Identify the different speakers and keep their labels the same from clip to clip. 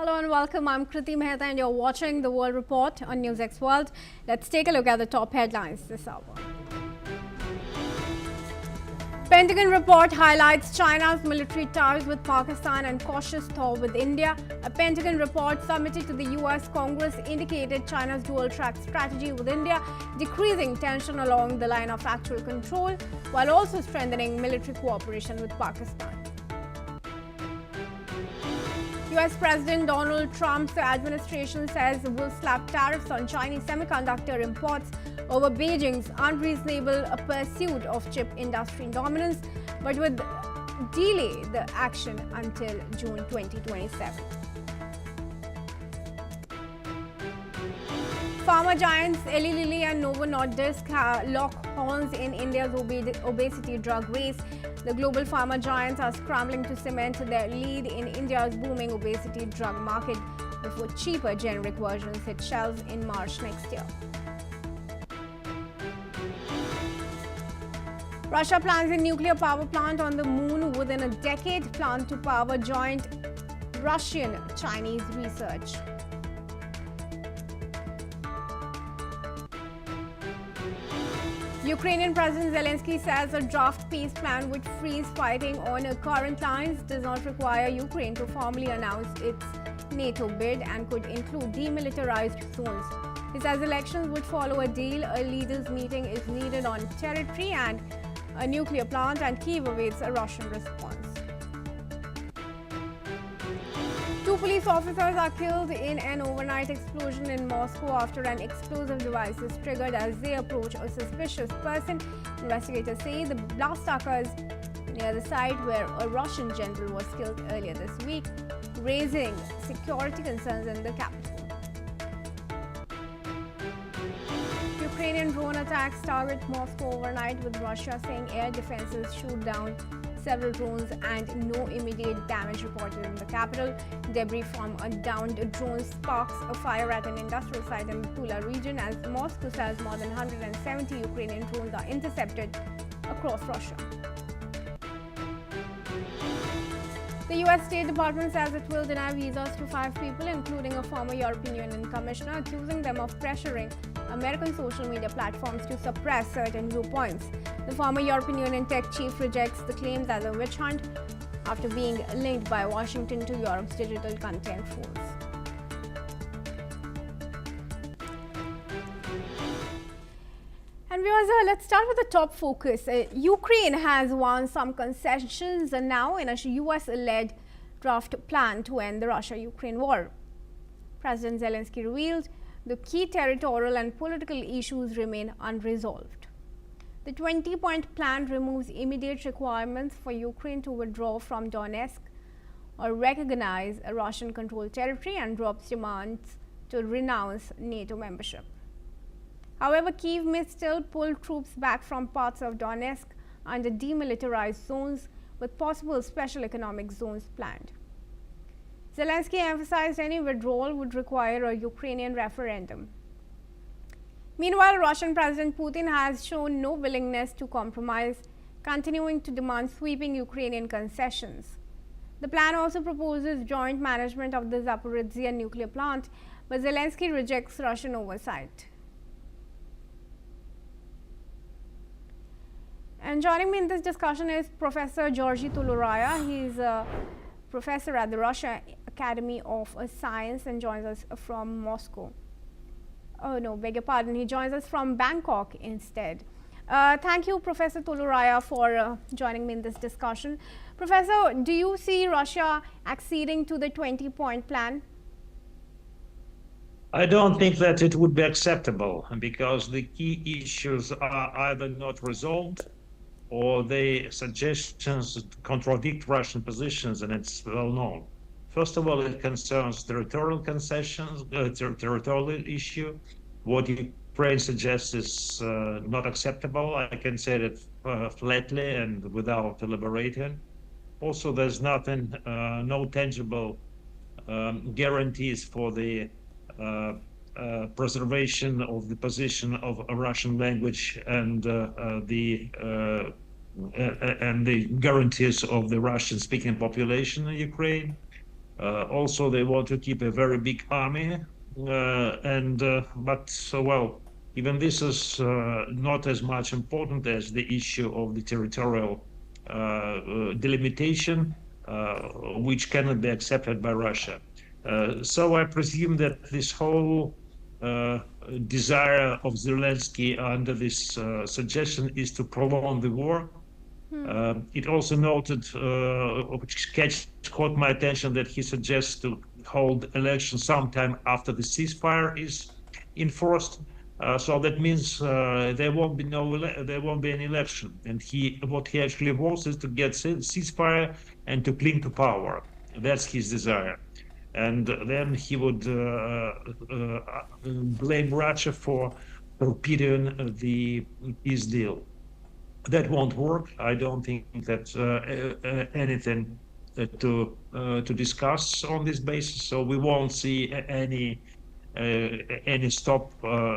Speaker 1: Hello and welcome. I'm Kriti Mehta and you're watching the World Report on NewsX World. Let's take a look at the top headlines this hour. Pentagon report highlights China's military ties with Pakistan and cautious thaw with India. A Pentagon report submitted to the US Congress indicated China's dual-track strategy with India, decreasing tension along the line of actual control, while also strengthening military cooperation with Pakistan. US President Donald Trump's administration says it will slap tariffs on Chinese semiconductor imports over Beijing's unreasonable pursuit of chip industry dominance, but would delay the action until June 2027. Pharma giants Eli Lilly and Novo Nordisk lock horns in India's obesity drug race. The global pharma giants are scrambling to cement their lead in India's booming obesity drug market before cheaper generic versions hit shelves in March next year. Russia plans a nuclear power plant on the moon within a decade, plan to power joint Russian-Chinese research. Ukrainian President Zelensky says a draft peace plan which frees fighting on current lines does not require Ukraine to formally announce its NATO bid and could include demilitarized zones. He says elections would follow a deal. A leaders' meeting is needed on territory and a nuclear plant, and Kyiv awaits a Russian response. Two police officers are killed in an overnight explosion in Moscow after an explosive device is triggered as they approach a suspicious person. Investigators say the blast occurs near the site where a Russian general was killed earlier this week, raising security concerns in the capital. Ukrainian drone attacks target Moscow overnight, with Russia saying air defenses shoot down several drones and no immediate damage reported in the capital. Debris from a downed drone sparks a fire at an industrial site in the Tula region as Moscow says more than 170 Ukrainian drones are intercepted across Russia. The US State Department says it will deny visas to 5 people, including a former European Union commissioner, accusing them of pressuring American social media platforms to suppress certain viewpoints. The former European Union tech chief rejects the claims as a witch hunt after being linked by Washington to Europe's digital content rules. And viewers, let's start with the top focus. Ukraine has won some concessions now in a US-led draft plan to end the Russia-Ukraine war. President Zelensky revealed the key territorial and political issues remain unresolved. The 20-point plan removes immediate requirements for Ukraine to withdraw from Donetsk or recognize a Russian-controlled territory and drops demands to renounce NATO membership. However, Kyiv may still pull troops back from parts of Donetsk under demilitarized zones, with possible special economic zones planned. Zelensky emphasized any withdrawal would require a Ukrainian referendum. Meanwhile, Russian President Putin has shown no willingness to compromise, continuing to demand sweeping Ukrainian concessions. The plan also proposes joint management of the Zaporizhzhia nuclear plant, but Zelensky rejects Russian oversight. And joining me in this discussion is Professor Georgi Tuluraya. He's a professor at the Russia Academy of Science and joins us from Moscow. Oh no, beg your pardon, he joins us from Bangkok instead. Thank you, Professor Tuluraya, for joining me in this discussion. Professor, do you see Russia acceding to the 20-point plan?
Speaker 2: I don't think that it would be acceptable because the key issues are either not resolved or the suggestions contradict Russian positions, and it's well known. First of all, it concerns territorial concessions, territorial issue. What Ukraine suggests is not acceptable. I can say that flatly and without elaborating. Also, there's nothing, no tangible guarantees for the preservation of the position of a Russian language and the guarantees of the Russian-speaking population in Ukraine. Also, they want to keep a very big army, well, even this is not as much important as the issue of the territorial delimitation, which cannot be accepted by Russia. So I presume that this whole desire of Zelensky under this suggestion is to prolong the war. It also noted, which caught my attention, that he suggests to hold elections sometime after the ceasefire is enforced. So that means there won't be any election. And what he actually wants is to get ceasefire and to cling to power. That's his desire. And then he would blame Russia for torpedoing the peace deal. That won't work. I don't think that's anything to discuss on this basis. So we won't see any stop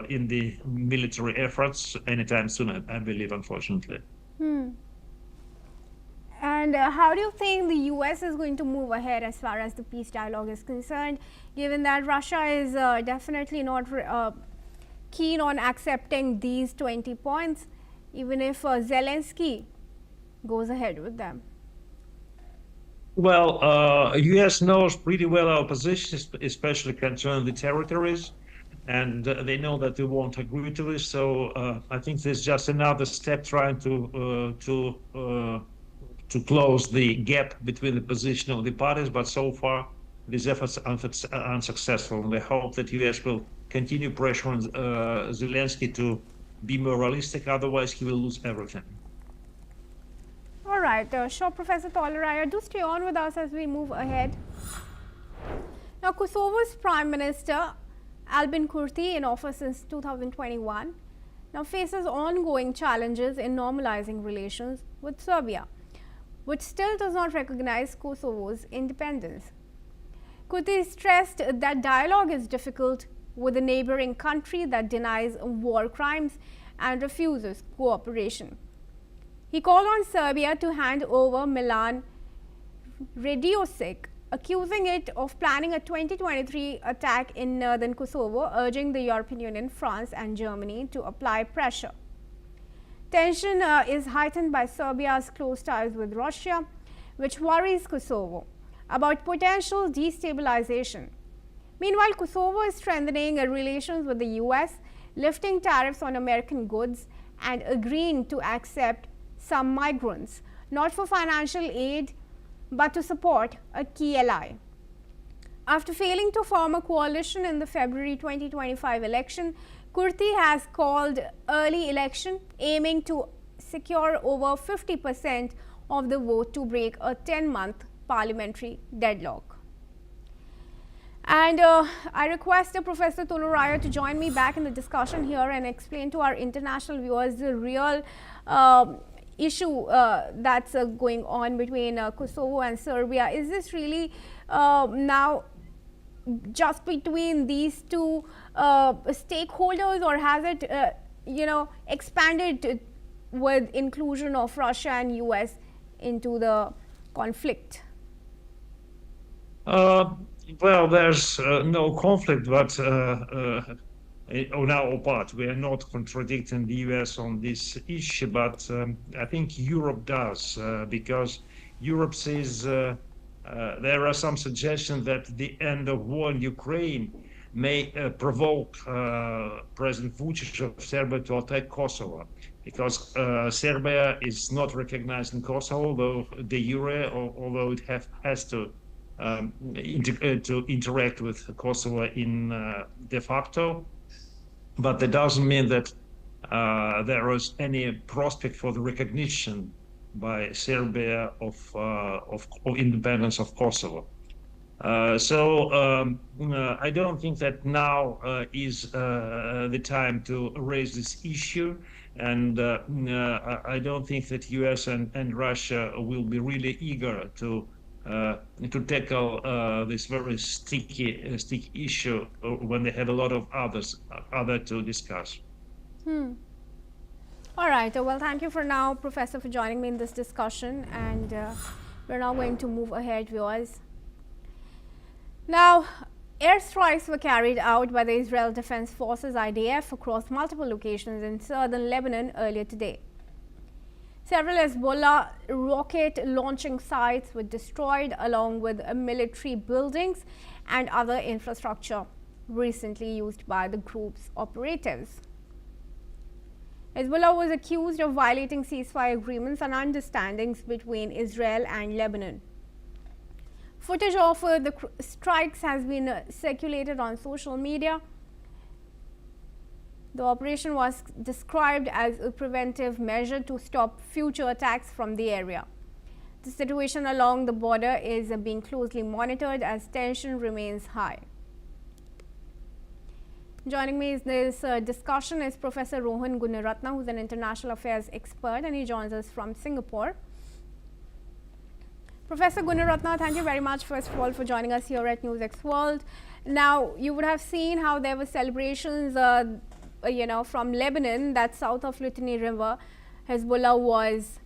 Speaker 2: in the military efforts anytime soon, I believe, unfortunately.
Speaker 1: And how do you think the US is going to move ahead as far as the peace dialogue is concerned, given that Russia is definitely not keen on accepting these 20 points, even if Zelensky goes ahead with them?
Speaker 2: Well, US knows pretty well our position, especially concerning the territories, and they know that we won't agree to this. So I think there's just another step trying to close the gap between the position of the parties, but so far these efforts are unsuccessful. And I hope that US will continue pressuring Zelensky to be more realistic, otherwise he will lose everything.
Speaker 1: All right, sure, Professor Toleraya, do stay on with us as we move ahead. Now, Kosovo's Prime Minister Albin Kurti, in office since 2021, now faces ongoing challenges in normalizing relations with Serbia, which still does not recognize Kosovo's independence. Kurti stressed that dialogue is difficult with a neighboring country that denies war crimes and refuses cooperation. He called on Serbia to hand over Milan Radiošić, accusing it of planning a 2023 attack in northern Kosovo, urging the European Union, France and Germany to apply pressure. Tension is heightened by Serbia's close ties with Russia, which worries Kosovo about potential destabilization. Meanwhile, Kosovo is strengthening relations with the US, lifting tariffs on American goods and agreeing to accept some migrants, not for financial aid, but to support a key ally. After failing to form a coalition in the February 2025 election, Kurti has called early election, aiming to secure over 50% of the vote to break a 10-month parliamentary deadlock. And I request Professor Toleraya to join me back in the discussion here and explain to our international viewers the real issue that's going on between Kosovo and Serbia. Is this really now just between these two stakeholders, or has it expanded with inclusion of Russia and US into the conflict?
Speaker 2: Well, there's no conflict, but on our part, we are not contradicting the US on this issue, but I think Europe does, because Europe says there are some suggestions that the end of war in Ukraine may provoke President Vučić of Serbia to attack Kosovo, because Serbia is not recognized in Kosovo, although de jure, although it has to interact with Kosovo in de facto. But that doesn't mean that there is any prospect for the recognition by Serbia of independence of Kosovo. So I don't think that now is the time to raise this issue, and I don't think that US and Russia will be really eager to tackle this very sticky issue when they have a lot of other to discuss.
Speaker 1: All right. Well, thank you for now, Professor, for joining me in this discussion, and we're now going to move ahead, viewers. Now, airstrikes were carried out by the Israel Defense Forces IDF across multiple locations in southern Lebanon earlier today. Several Hezbollah rocket launching sites were destroyed along with military buildings and other infrastructure recently used by the group's operatives. Hezbollah was accused of violating ceasefire agreements and understandings between Israel and Lebanon. Footage of the strikes has been circulated on social media. The operation was described as a preventive measure to stop future attacks from the area. The situation along the border is being closely monitored as tension remains high. Joining me in this discussion is Professor Rohan Gunaratna, who is an international affairs expert, and he joins us from Singapore. Professor Gunaratna, thank you very much, first of all, for joining us here at NewsX World. Now, you would have seen how there were celebrations from Lebanon, that south of Litani River, Hezbollah was,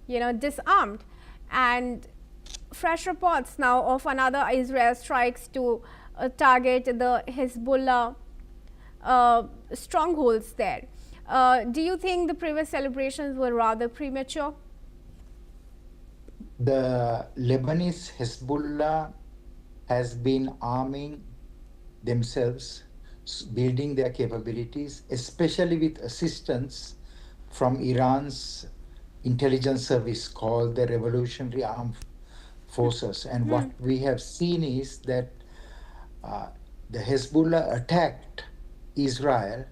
Speaker 1: disarmed. And fresh reports now of another Israel strikes to target the Hezbollah strongholds there. Do you think the previous celebrations were rather premature?
Speaker 3: The Lebanese Hezbollah has been arming themselves, building their capabilities, especially with assistance from Iran's intelligence service called the Revolutionary Armed Forces. And what we have seen is that the Hezbollah attacked Israel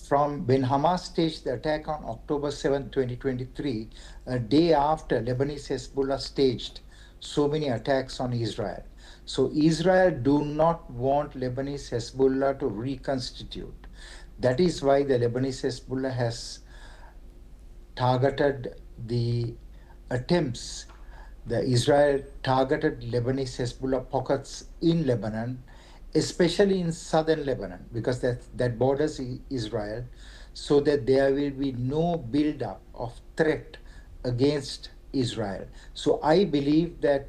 Speaker 3: from when Hamas staged the attack on October 7, 2023, a day after Lebanese Hezbollah staged so many attacks on Israel. So Israel do not want Lebanese Hezbollah to reconstitute. That is why the Lebanese Hezbollah has targeted the attempts. The Israel targeted Lebanese Hezbollah pockets in Lebanon, especially in southern Lebanon, because that borders Israel, so that there will be no build-up of threat against Israel. So I believe that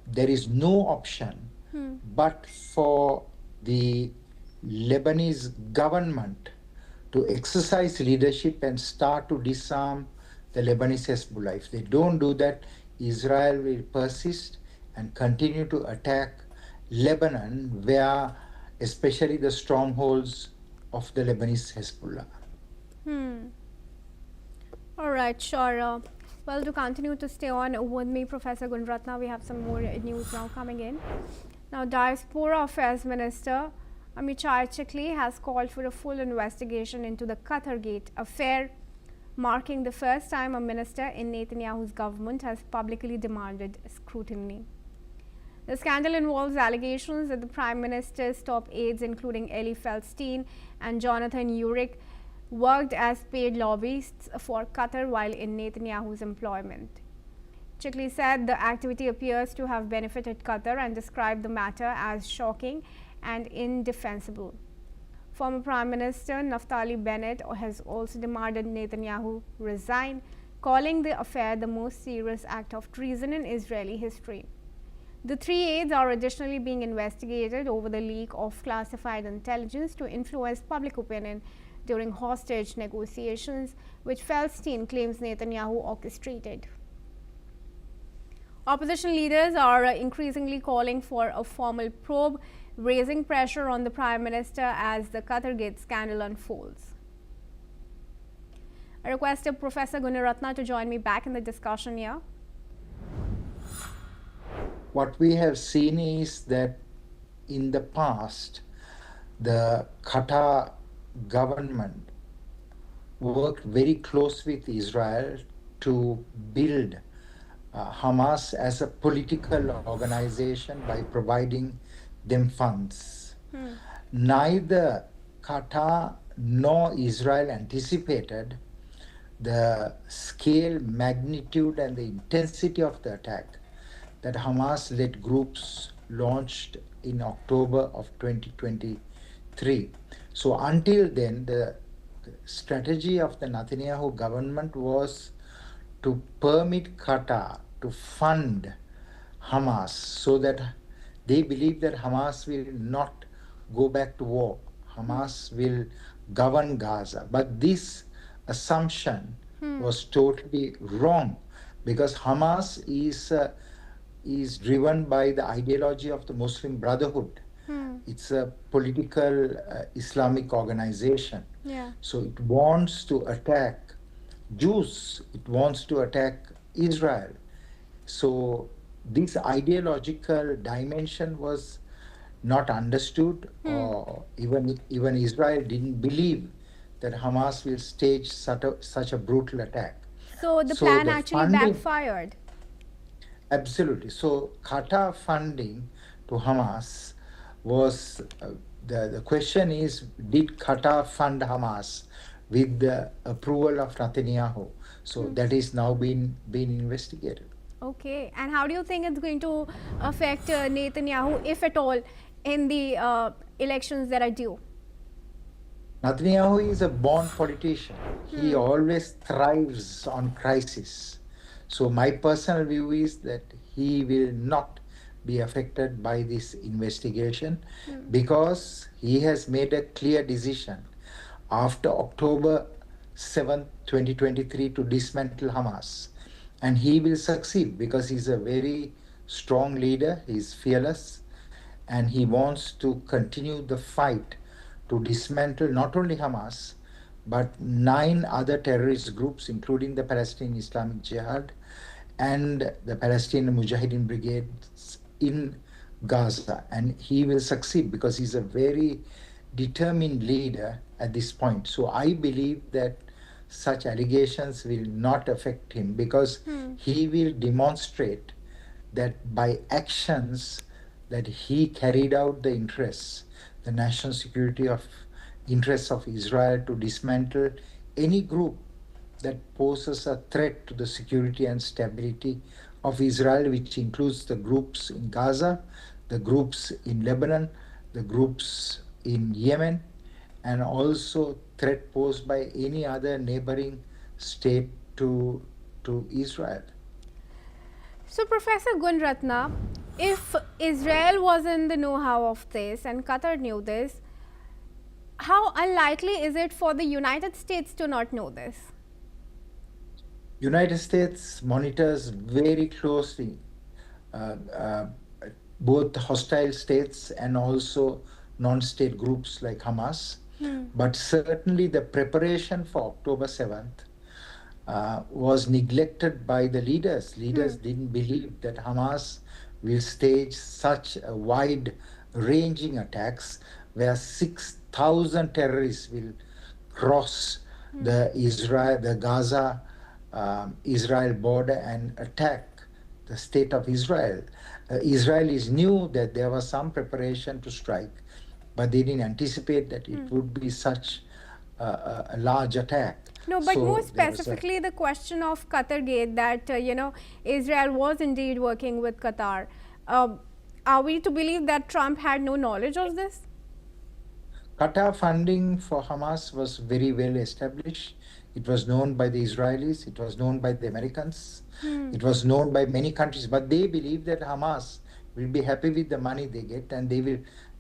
Speaker 3: there is no option but for the Lebanese government to exercise leadership and start to disarm the Lebanese Hezbollah. If they don't do that, Israel will persist and continue to attack Lebanon, where especially the strongholds of the Lebanese Hezbollah.
Speaker 1: All right, sure. Well, to continue to stay on with me, Professor Gunaratna, we have some more news now coming in. Now, Diaspora Affairs Minister Amichai Chikli has called for a full investigation into the Qatargate affair, marking the first time a minister in Netanyahu's government has publicly demanded scrutiny. The scandal involves allegations that the Prime Minister's top aides, including Eli Feldstein and Jonathan Urich, worked as paid lobbyists for Qatar while in Netanyahu's employment. Chikli said the activity appears to have benefited Qatar and described the matter as shocking and indefensible. Former Prime Minister Naftali Bennett has also demanded Netanyahu resign, calling the affair the most serious act of treason in Israeli history. The three aides are additionally being investigated over the leak of classified intelligence to influence public opinion during hostage negotiations, which Feldstein claims Netanyahu orchestrated. Opposition leaders are increasingly calling for a formal probe, raising pressure on the Prime Minister as the Qatargate scandal unfolds. I requested Professor Gunaratna to join me back in the discussion here.
Speaker 3: What we have seen is that in the past, the Qatar government worked very close with Israel to build Hamas as a political organization by providing them funds. Neither Qatar nor Israel anticipated the scale, magnitude, and the intensity of the attack that Hamas-led groups launched in October of 2023. So until then, the strategy of the Netanyahu government was to permit Qatar to fund Hamas, so that they believe that Hamas will not go back to war. Hamas will govern Gaza. But this assumption was totally wrong, because Hamas is driven by the ideology of the Muslim Brotherhood. It's a political Islamic organization.
Speaker 1: Yeah.
Speaker 3: So it wants to attack Jews, it wants to attack Israel. So this ideological dimension was not understood, or even Israel didn't believe that Hamas will stage such a brutal attack.
Speaker 1: So the
Speaker 3: So
Speaker 1: plan
Speaker 3: the
Speaker 1: actually
Speaker 3: funding,
Speaker 1: backfired.
Speaker 3: absolutely. So Qatar funding to Hamas was the question is, did Qatar fund Hamas with the approval of Netanyahu? So that is now being investigated.
Speaker 1: Okay. And how do you think it's going to affect Netanyahu, if at all, in the elections that are due?
Speaker 3: Netanyahu is a born politician. He always thrives on crisis. So my personal view is that he will not be affected by this investigation, because he has made a clear decision after October 7th, 2023, to dismantle Hamas. And he will succeed because he's a very strong leader, he's fearless, and he wants to continue the fight to dismantle not only Hamas, but 9 other terrorist groups, including the Palestinian Islamic Jihad and the Palestinian Mujahideen brigades in Gaza. And he will succeed because he's a very determined leader at this point. So I believe that such allegations will not affect him, because he will demonstrate that by actions that he carried out the interests, the national security of interests of Israel, to dismantle any group that poses a threat to the security and stability of Israel, which includes the groups in Gaza, the groups in Lebanon, the groups in Yemen, and also threat posed by any other neighboring state to Israel.
Speaker 1: So, Professor Gunratna, if Israel was in the know-how of this and Qatar knew this, how unlikely is it for the United States to not know this?
Speaker 3: United States monitors very closely both hostile states and also non-state groups like Hamas. But certainly the preparation for October 7th was neglected by the leaders. Leaders didn't believe that Hamas will stage such a wide-ranging attacks where 6,000 terrorists will cross the Gaza Israel border and attack the state of Israel. Israelis knew that there was some preparation to strike, but they didn't anticipate that it would be such a large attack.
Speaker 1: No, but
Speaker 3: So
Speaker 1: more
Speaker 3: there was
Speaker 1: specifically, the question of Qatargate, that Israel was indeed working with Qatar. Are we to believe that Trump had no knowledge of this?
Speaker 3: Qatar funding for Hamas was very well established. It was known by the Israelis, it was known by the Americans, it was known by many countries, but they believe that Hamas will be happy with the money they get and they will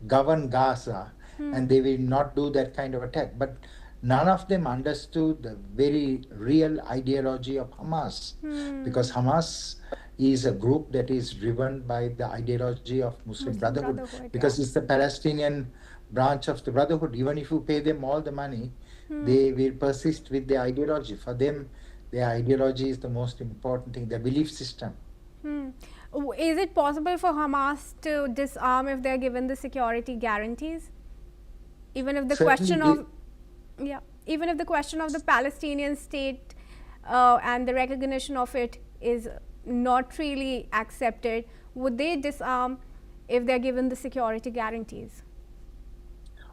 Speaker 3: govern Gaza and they will not do that kind of attack. But none of them understood the very real ideology of Hamas, because Hamas is a group that is driven by the ideology of Muslim Brotherhood, because it's the Palestinian branch of the Brotherhood. Even if you pay them all the money, they will persist with their ideology. For them, their ideology is the most important thing, their belief system.
Speaker 1: Is it possible for Hamas to disarm if they're given the security guarantees? Even if the question of even if the question of the Palestinian state and the recognition of it is not really accepted, would they disarm if they're given the security guarantees?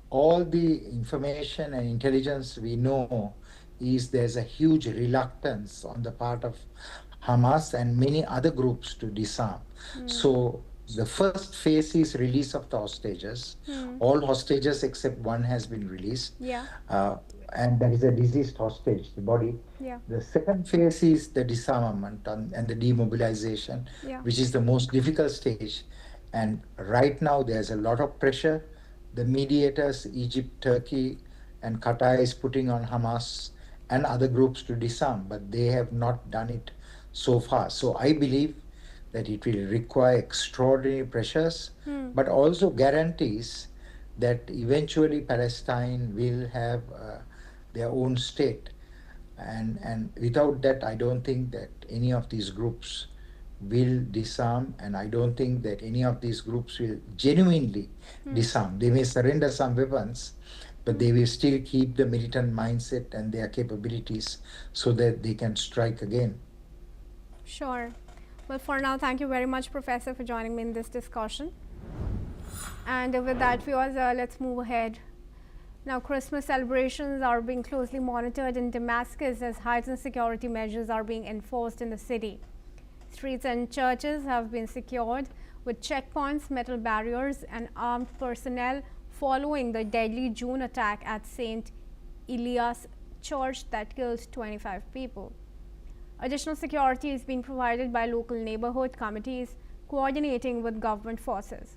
Speaker 3: All the information and intelligence we know is there's a huge reluctance on the part of Hamas and many other groups to disarm. So the first phase is release of the hostages. All hostages except one has been released. and that is a diseased hostage, the body.
Speaker 1: Yeah.
Speaker 3: The second phase is the disarmament and the demobilization,
Speaker 1: Yeah.
Speaker 3: which is the most difficult stage. And right now there's a lot of pressure. The mediators, Egypt, Turkey, and Qatar is putting on Hamas and other groups to disarm, but they have not done it so far. So I believe that it will require extraordinary pressures, but also guarantees that eventually Palestine will have their own state. And without that, I don't think that any of these groups will disarm, and I don't think that any of these groups will genuinely disarm. They may surrender some weapons, but they will still keep the militant mindset and their capabilities so that they can strike again.
Speaker 1: Sure. Well, for now, thank you very much, Professor, for joining me in this discussion. And with that, viewers, let's move ahead. Now, Christmas celebrations are being closely monitored in Damascus as heightened security measures are being enforced in the city. Streets and churches have been secured with checkpoints, metal barriers, and armed personnel following the deadly June attack at St. Elias Church that killed 25 people. Additional security is being provided by local neighborhood committees coordinating with government forces.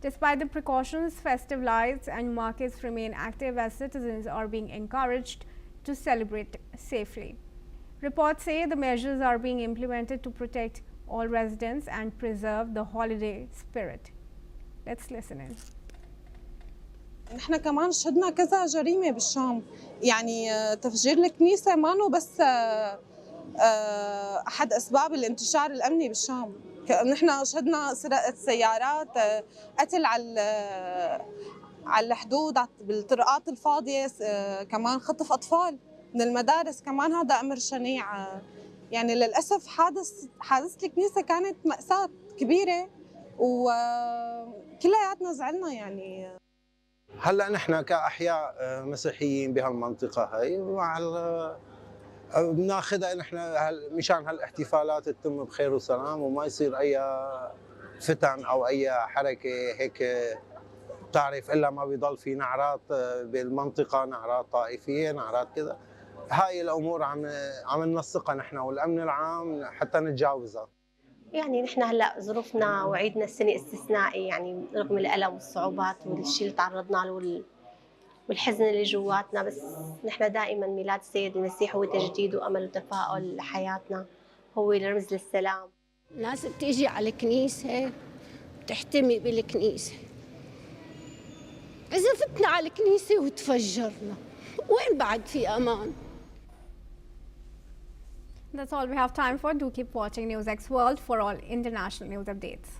Speaker 1: Despite the precautions, festive lights and markets remain active as citizens are being encouraged to celebrate safely. Reports say the measures are being implemented to protect all residents and preserve the holiday spirit. Let's listen in.
Speaker 4: نحن كمان شهدنا كذا جريمة بالشام، يعني تفجير الكنيسة مانو بس أحد أسباب الانتشار الأمني بالشام. نحن شهدنا سرقة سيارات، قتل على الحدود بالطرقات الفاضية، كمان خطف أطفال من المدارس، كمان هذا أمر شنيع. يعني للأسف حادثة الكنيسة كانت مأساة كبيرة وكلياتنا زعلنا يعني.
Speaker 5: هلا نحن كأحياء مسيحيين بهالمنطقة هاي بناخذها نحن مشان هالاحتفالات تتم بخير وسلام وما يصير اي فتن او اي حركه هيك بتعرف، الا ما بيضل في نعرات بالمنطقه، نعرات طائفيه، نعرات كذا. هاي الامور عم ننسقها نحن والامن العام حتى نتجاوزها.
Speaker 6: يعني نحن هلا ظروفنا وعيدنا السنه استثنائي، يعني رغم الالم والصعوبات والشيء اللي تعرضنا له والحزن اللي جواتنا، بس نحن دائما ميلاد السيد المسيح هو تجديد وامل وتفاؤل لحياتنا، هو رمز للسلام.
Speaker 7: الناس بتيجي على الكنيسه بتحتمي بالكنيسه، اذا فتنا على الكنيسه وتفجرنا وين بعد في امان؟
Speaker 1: That's all we have time for. Do keep watching NewsX World for all international news updates.